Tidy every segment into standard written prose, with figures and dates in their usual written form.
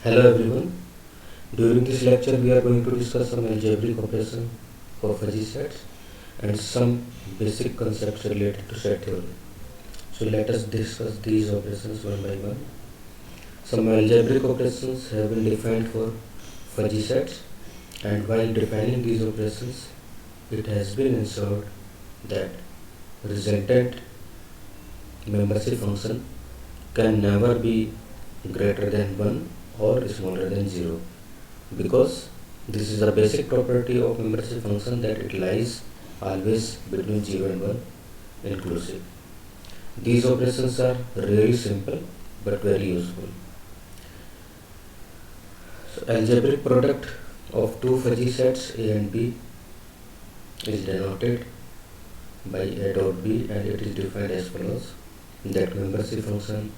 Hello everyone. During this lecture we are going to discuss some algebraic operation for fuzzy sets and some basic concepts related to set theory. So let us discuss these operations one by one. Some algebraic operations have been defined for fuzzy sets, and while defining these operations it has been ensured that resultant membership function can never be greater than 1 or smaller than 0, because this is a basic property of membership function that it lies always between 0 and 1 inclusive. These operations are really simple but very useful. So algebraic product of two fuzzy sets A and B is denoted by A dot B, and it is defined as follows: that membership function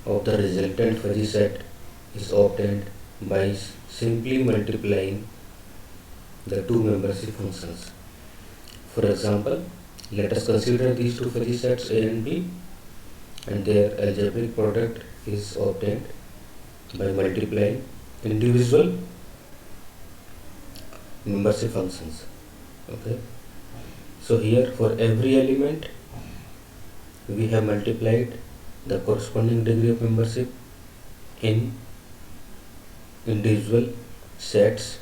of the resultant fuzzy set is obtained by simply multiplying the two membership functions. For example, let us consider these two fuzzy sets A and B, and their algebraic product is obtained by multiplying individual membership functions. Okay. So here for every element we have multiplied the corresponding degree of membership in individual sets,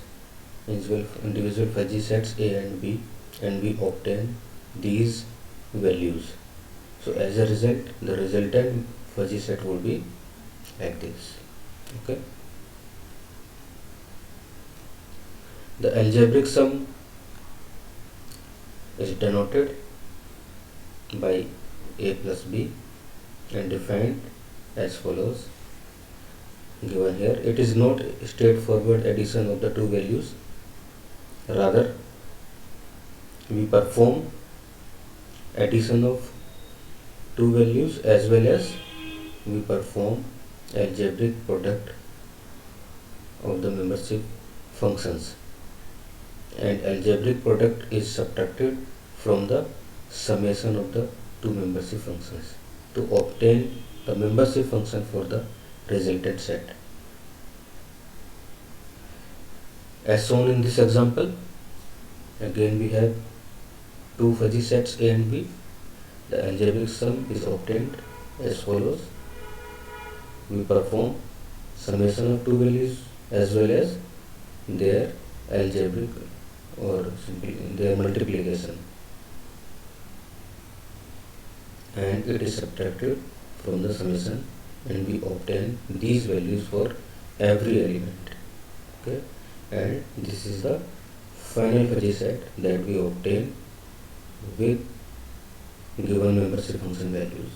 individual fuzzy sets A and B, and we obtain these values. So as a result, the resultant fuzzy set would be like this. Okay. The algebraic sum is denoted by A plus B and defined as follows. Given here, it is not straightforward addition of the two values. Rather, we perform addition of two values as well as we perform algebraic product of the membership functions, and algebraic product is subtracted from the summation of the two membership functions to obtain the membership function for the resultant set. As shown in this example, again we have two fuzzy sets A and B. The algebraic sum is obtained as follows. We perform summation of two values as well as their algebraic or simply their multiplication, and it is subtracted from the summation, and we obtain these values for every element. Okay, and this is the final fuzzy set that we obtain with given membership function values.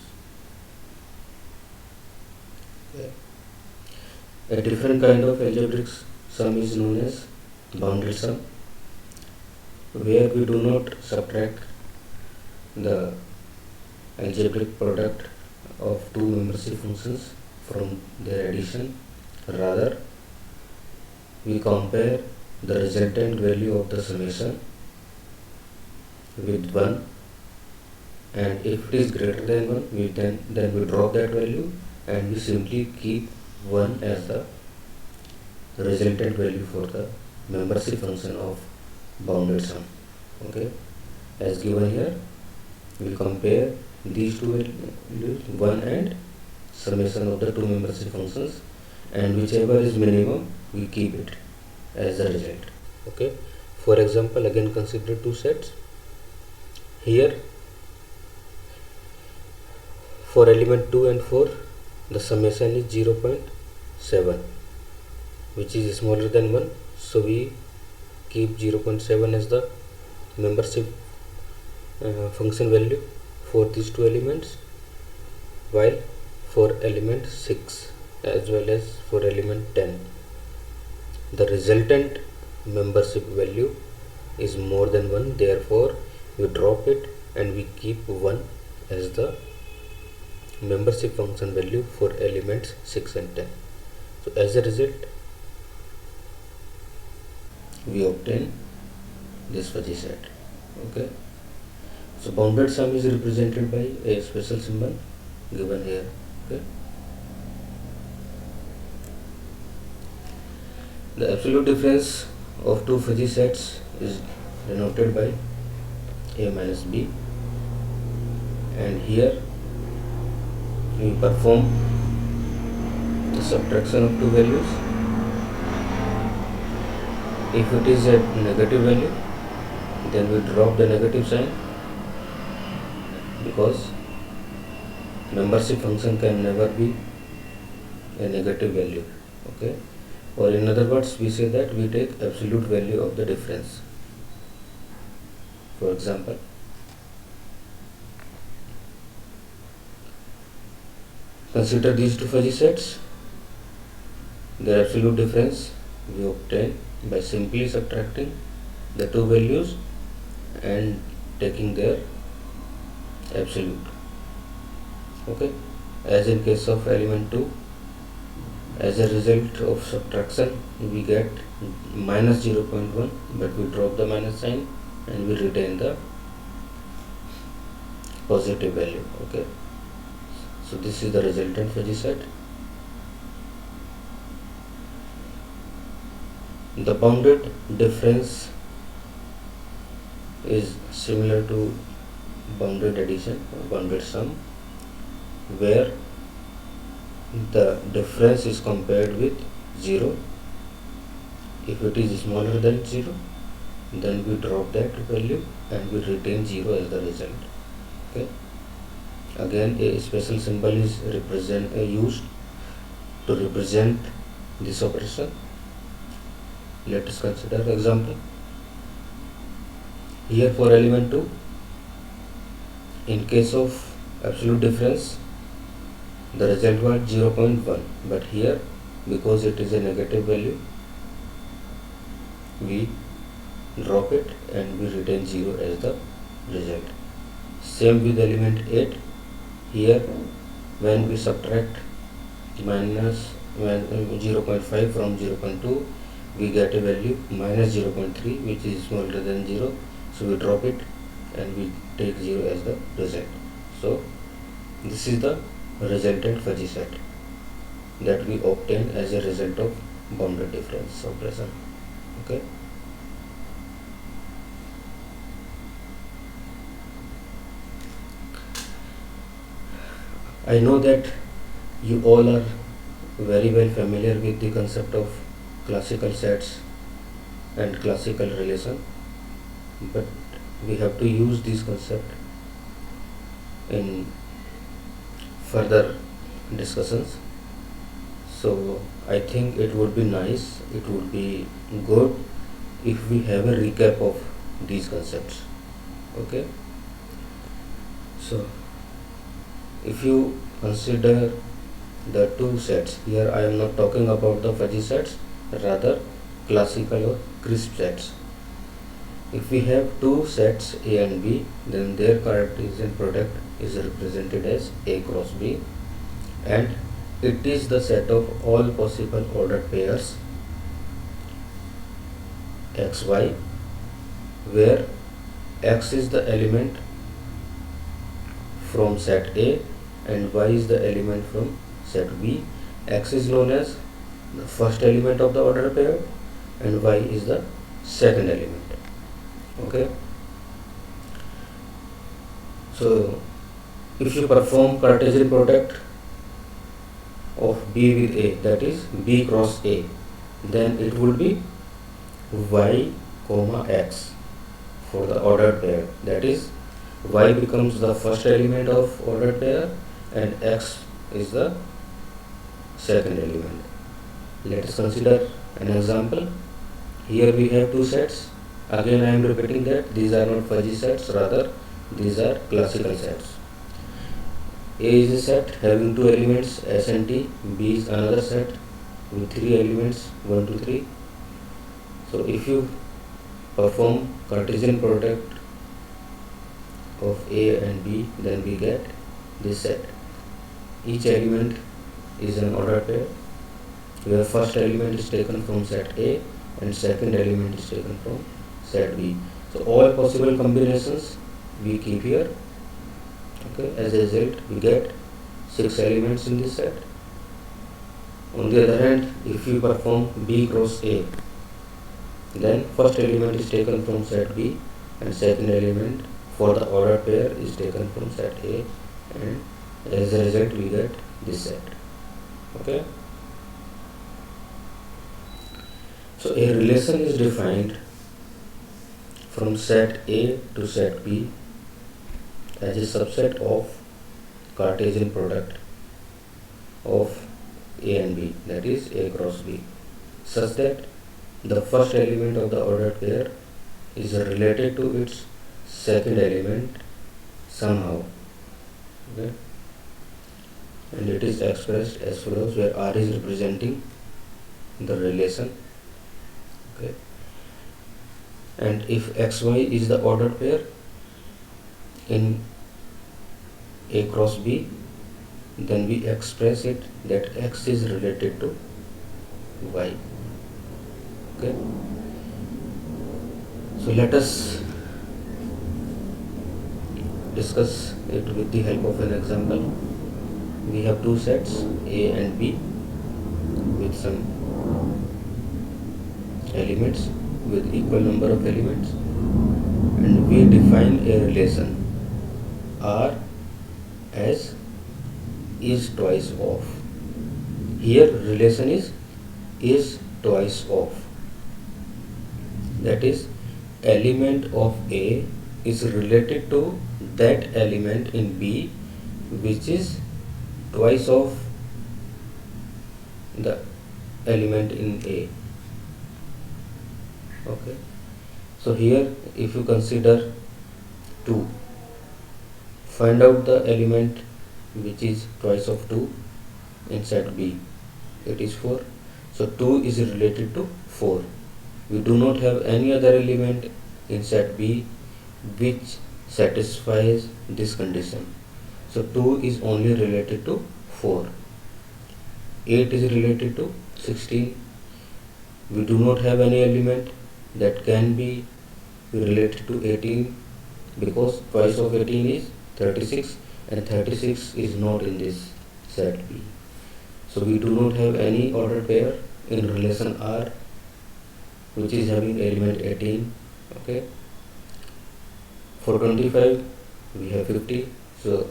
Okay. A different kind of algebraic sum is known as bounded sum, where we do not subtract the algebraic product of two membership functions from their addition. Rather, we compare the resultant value of the summation with 1, and if it is greater than 1, then we drop that value and we simply keep 1 as the resultant value for the membership function of bounded sum. Okay, as given here, we compare these two values 1 and summation of the two membership functions, and whichever is minimum we keep it as the result. Okay, for example, again consider two sets. Here for element 2 and 4 the summation is 0.7, which is smaller than 1, so we keep 0.7 as the membership function value for these two elements, while for element 6 as well as for element 10 the resultant membership value is more than 1, therefore we drop it and we keep 1 as the membership function value for elements 6 and 10. So as a result we obtain this fuzzy set. Okay, so bounded sum is represented by a special symbol given here. Okay, The absolute difference of two fuzzy sets is denoted by A minus B, and here we perform the subtraction of two values. If it is a negative value, then we drop the negative sign, because membership function can never be a negative value. Okay, or in other words, we say that we take absolute value of the difference. For example, consider these two fuzzy sets. Their absolute difference we obtain by simply subtracting the two values and taking their absolute. Okay, as in case of element 2, as a result of subtraction we get minus 0.1, but we drop the minus sign and we retain the positive value. Okay, so this is the resultant fuzzy set. The bounded difference is similar to bounded addition or bounded sum, where the difference is compared with 0. If it is smaller than 0, then we drop that value and we retain 0 as the result. Okay, again a special symbol is used to represent this operation. Let us consider example. Here for element 2, in case of absolute difference the result was 0.1, but here because it is a negative value we drop it and we retain 0 as the result. Same with element 8. Here when we subtract minus 0.5 from 0.2, we get a value minus 0.3, which is smaller than 0, so we drop it and we take 0 as the result. So this is the resultant fuzzy set that we obtain as a result of bounded difference operation. Okay, I know that you all are very well familiar with the concept of classical sets and classical relation, but we have to use this concept in further discussions. So I think it would be nice, it would be good if we have a recap of these concepts. Okay, so if you consider the two sets, here I am not talking about the fuzzy sets, rather classical or crisp sets. If we have two sets A and B, then their Cartesian product is represented as A cross B, and it is the set of all possible ordered pairs xy, where x is the element from set A and y is the element from set B. X is known as the first element of the ordered pair and y is the second element. Okay, so if you perform Cartesian product of B with A, that is B cross A, then it would be y comma x for the ordered pair, that is y becomes the first element of ordered pair and x is the second element. Let us consider an example. Here we have two sets. Again I am repeating that these are not fuzzy sets, rather these are classical sets. A is a set having two elements S and T, B is another set with three elements 1, 2, 3. So if you perform Cartesian product of A and B, then we get this set. Each element is an ordered pair, where first element is taken from set A and second element is taken from set B. So all possible combinations we keep here. Okay, as a result we get 6 elements in this set. On the other hand, if we perform B cross A, then first element is taken from set B and second element for the ordered pair is taken from set A, and as a result we get this set. Okay. So a relation is defined from set A to set B as a subset of Cartesian product of A and B, that is A cross B, such that the first element of the ordered pair is related to its second element somehow. Okay. And it is expressed as follows, where R is representing the relation. Okay. And if XY is the ordered pair in A cross B, then we express it that X is related to Y. Okay. So let us discuss it with the help of an example. We have two sets A and B with some elements, with equal number of elements, and we define a relation R as is twice of. Here relation is twice of, that is element of A is related to that element in B which is twice of the element in A. Okay. So here if you consider 2, find out the element which is twice of 2 in set B. It is 4. So 2 is related to 4. We do not have any other element in set B which satisfies this condition. So 2 is only related to 4. 8 is related to 16. We do not have any element that can be related to 18 because twice of 18 is 36 and 36 is not in this set B. So we do not have any ordered pair in relation R which is having element 18. Okay. For 25 we have 50, so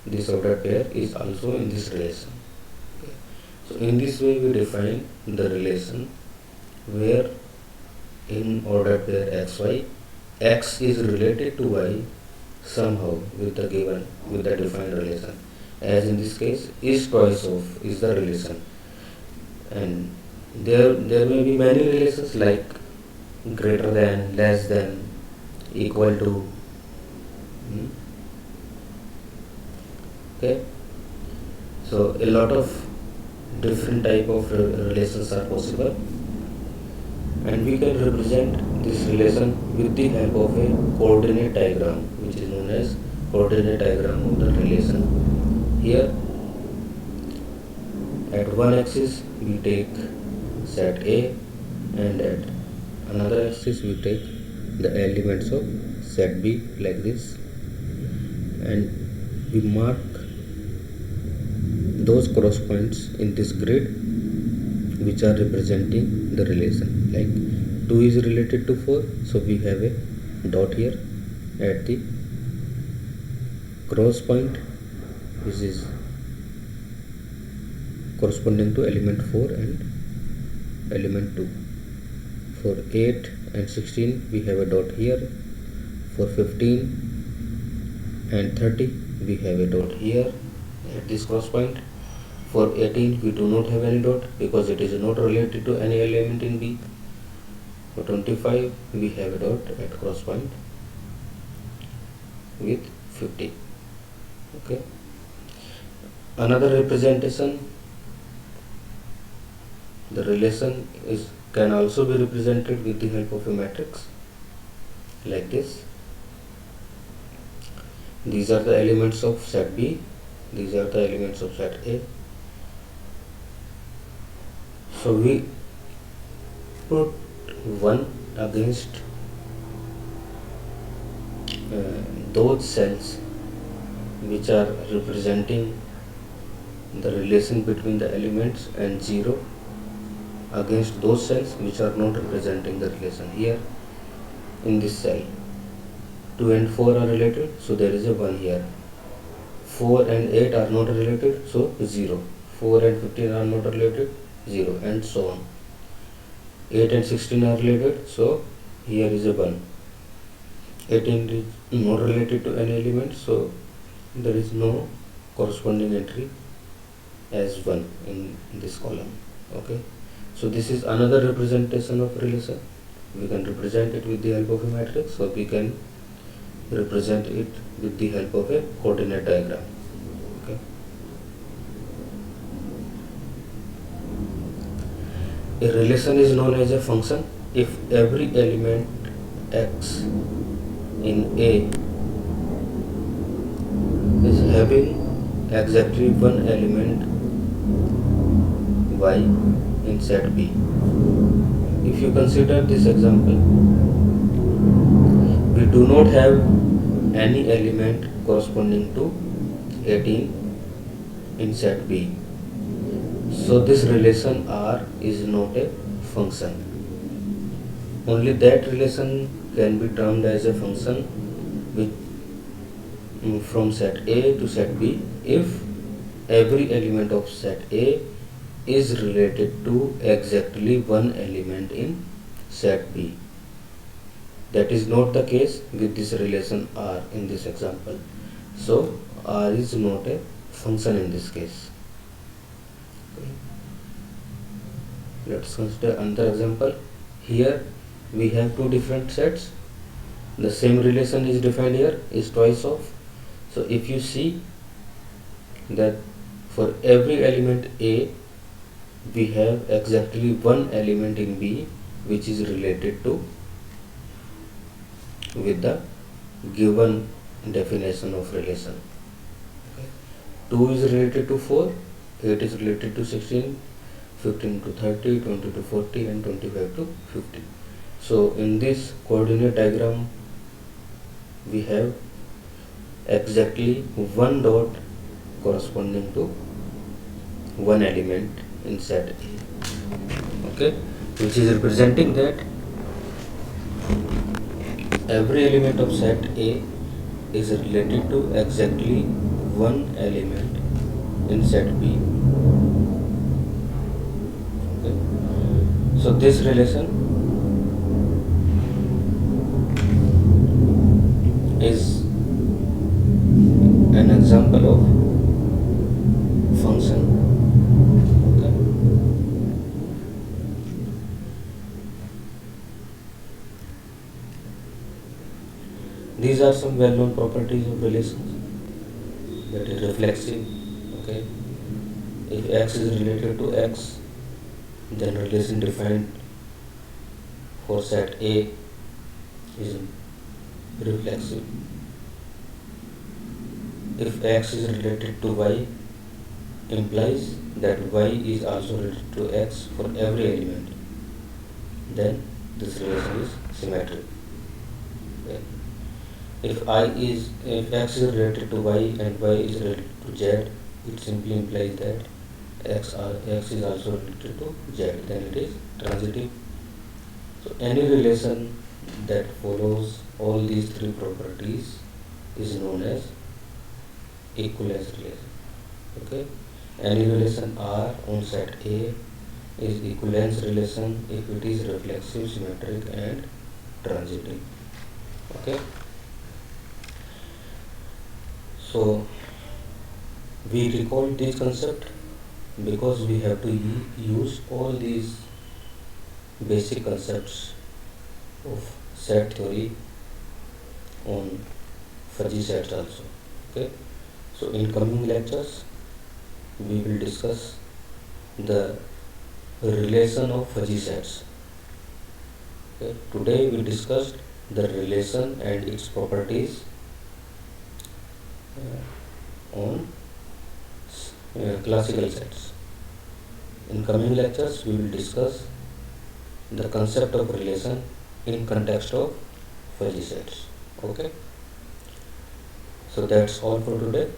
this ordered pair is also in this relation. Okay. So in this way we define the relation where in ordered pair XY, X is related to Y somehow with the defined relation, as in this case is twice of is the relation, and there may be many relations like greater than, less than, equal to. Okay. So a lot of different type of relations are possible, and we can represent this relation with the help of a coordinate diagram which is known as coordinate diagram of the relation. Here at one axis we take set A and at another axis we take the elements of set B like this, and we mark those cross points in this grid which are representing the relation. Like 2 is related to 4, so we have a dot here at the cross point which is corresponding to element 4 and element 2. For 8 and 16 we have a dot here. For 15 and 30 we have a dot here at this cross point. For 18 we do not have any dot because it is not related to any element in B. For 25 we have a dot at cross point with 50. Okay. Another representation, the relation can also be represented with the help of a matrix like this. These are the elements of set B, these are the elements of set A. So we put 1 against those cells which are representing the relation between the elements and 0 against those cells which are not representing the relation. Here in this cell 2 and 4 are related, so there is a 1 here. 4 and 8 are not related, so 0. 4 and 15 are not related, 0, and so on. 8 and 16 are related, so here is a 1. 18 is not related to any element, so there is no corresponding entry as 1 in this column. Okay, so this is another representation of relation. We can represent it with the help of a matrix, or we can represent it with the help of a coordinate diagram. Okay, a relation is known as a function if every element x in A is having exactly one element y in set B. If you consider this example, we do not have any element corresponding to 18 in set B. So this relation R is not a function. Only that relation can be termed as a function with from set A to set B if every element of set A is related to exactly one element in set B. That is not the case with this relation R in this example. So R is not a function in this case. Okay. Let's consider another example. Here we have two different sets. The same relation is defined here, is twice of. So if you see that for every element A, we have exactly one element in B which is related to with the given definition of relation. Okay. 2 is related to 4, 8 is related to 16, 15 to 30, 20 to 40, and 25 to 50. So in this coordinate diagram we have exactly one dot corresponding to one element in set A. Okay, which is representing that every element of set A is related to exactly one element in set B. Okay. So this relation is an example of function. Okay. These are some well-known properties of relations. That is reflexive. Okay. If x is related to x, then relation defined for set A is reflexive. If x is related to y, implies that y is also related to x for every element, then this relation is symmetric. Okay. If x is related to y and y is related to z, it simply implies that x is also related to z, then it is transitive. So any relation that follows all these three properties is known as equivalence relation. Okay. Any relation R on set A is equivalence relation if it is reflexive, symmetric, and transitive. Okay. So we recall this concept because we have to use all these basic concepts of set theory on fuzzy sets also. Okay. So in coming lectures we will discuss the relation of fuzzy sets. Okay. Today we discussed the relation and its properties on classical sets. In coming lectures we will discuss the concept of relation in context of fuzzy sets. Okay. So that's all for today.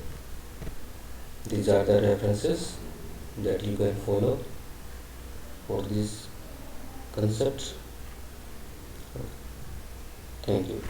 These are the references that you can follow for these concepts. Thank you.